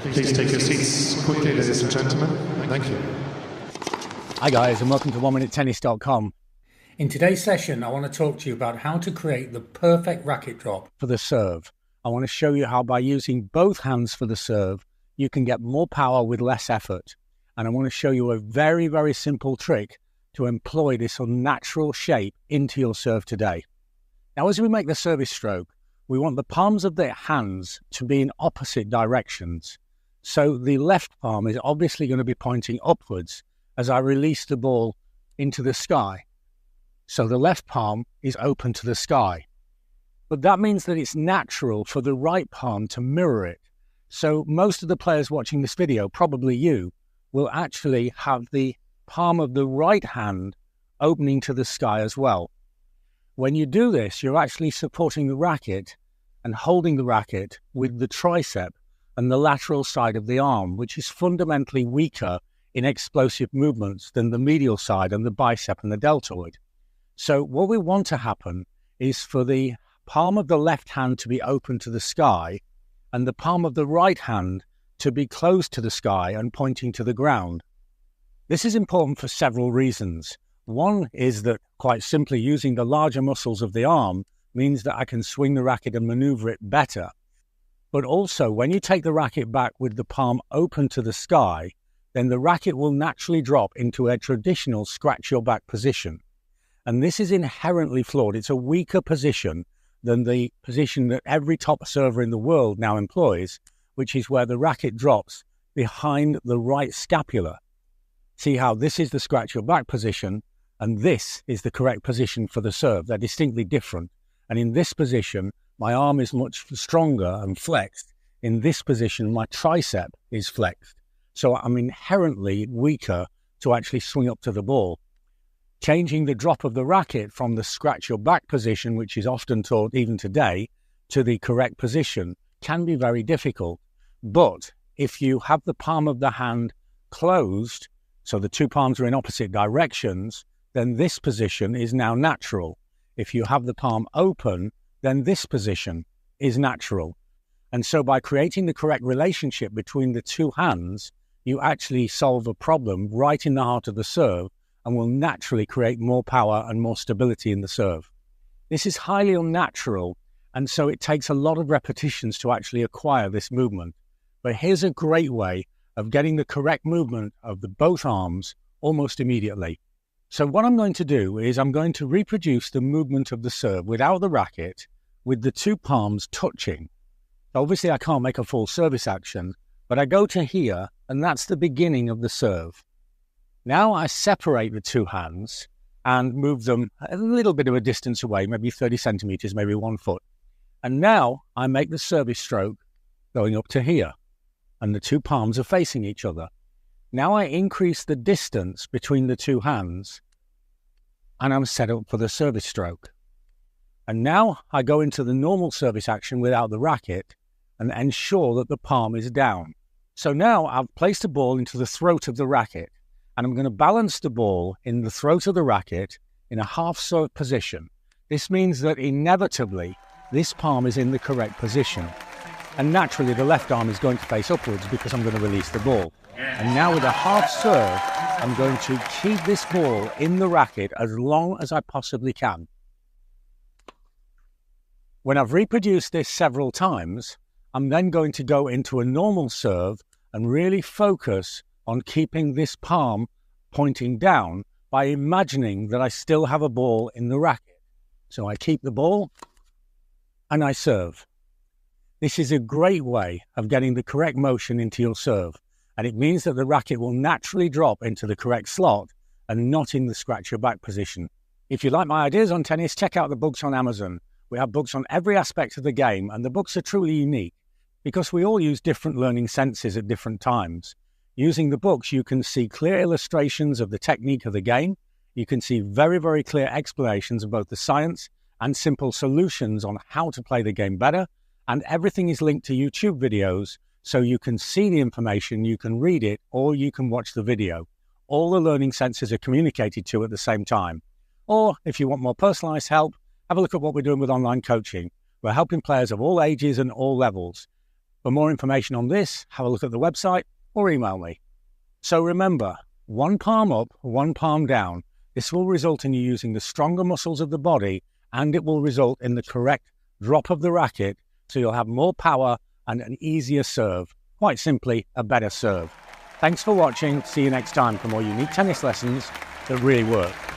Please take your seats quickly, ladies and gentlemen. Thank you. Hi guys, and welcome to 1minutetennis.com. In today's session, I want to talk to you about how to create the perfect racket drop For the serve. I want to show you how by using both hands for the serve, you can get more power with less effort. And I want to show you a very, very simple trick to employ this unnatural shape into your serve today. Now, as we make the service stroke, we want the palms of the hands to be in opposite directions. So the left palm is obviously going to be pointing upwards as I release the ball into the sky. So the left palm is open to the sky. But that means that it's natural for the right palm to mirror it. So most of the players watching this video, probably you, will actually have the palm of the right hand opening to the sky as well. When you do this, you're actually supporting the racket and holding the racket with the tricep and the lateral side of the arm, which is fundamentally weaker in explosive movements than the medial side and the bicep and the deltoid. So what we want to happen is for the palm of the left hand to be open to the sky and the palm of the right hand to be closed to the sky and pointing to the ground. This is important for several reasons. One is that, quite simply, using the larger muscles of the arm means that I can swing the racket and maneuver it better. But also, when you take the racket back with the palm open to the sky, then the racket will naturally drop into a traditional scratch your back position. And this is inherently flawed. It's a weaker position than the position that every top server in the world now employs, which is where the racket drops behind the right scapula. See how this is the scratch your back position, and this is the correct position for the serve. They're distinctly different. And in this position, my arm is much stronger and flexed. In this position, my tricep is flexed. So I'm inherently weaker to actually swing up to the ball. Changing the drop of the racket from the scratch your back position, which is often taught even today, to the correct position can be very difficult. But if you have the palm of the hand closed, so the two palms are in opposite directions, then this position is now natural. If you have the palm open, then this position is natural. And so by creating the correct relationship between the two hands, you actually solve a problem right in the heart of the serve and will naturally create more power and more stability in the serve. This is highly unnatural, and so it takes a lot of repetitions to actually acquire this movement. But here's a great way of getting the correct movement of the both arms almost immediately. So what I'm going to do is I'm going to reproduce the movement of the serve without the racket, with the two palms touching. Obviously I can't make a full service action, but I go to here, and that's the beginning of the serve. Now I separate the two hands and move them a little bit of a distance away, maybe 30 centimeters, maybe 1 foot. And now I make the service stroke going up to here, and the two palms are facing each other. Now I increase the distance between the two hands, and I'm set up for the service stroke. And now I go into the normal service action without the racket and ensure that the palm is down. So now I've placed a ball into the throat of the racket, and I'm going to balance the ball in the throat of the racket in a half-serve position. This means that inevitably this palm is in the correct position. And naturally the left arm is going to face upwards because I'm going to release the ball. And now with a half serve, I'm going to keep this ball in the racket as long as I possibly can. When I've reproduced this several times, I'm then going to go into a normal serve and really focus on keeping this palm pointing down by imagining that I still have a ball in the racket. So I keep the ball and I serve. This is a great way of getting the correct motion into your serve, and it means that the racket will naturally drop into the correct slot and not in the scratch your back position. If you like my ideas on tennis, check out the books on Amazon. We have books on every aspect of the game, and the books are truly unique because we all use different learning senses at different times. Using the books, you can see clear illustrations of the technique of the game. You can see very, very clear explanations of both the science and simple solutions on how to play the game better. And everything is linked to YouTube videos, so you can see the information, you can read it, or you can watch the video. All the learning senses are communicated to at the same time. Or if you want more personalized help, have a look at what we're doing with online coaching. We're helping players of all ages and all levels. For more information on this, have a look at the website or email me. So remember, one palm up, one palm down. This will result in you using the stronger muscles of the body, and it will result in the correct drop of the racket, so you'll have more power and an easier serve. Quite simply, a better serve. Thanks for watching. See you next time for more unique tennis lessons that really work.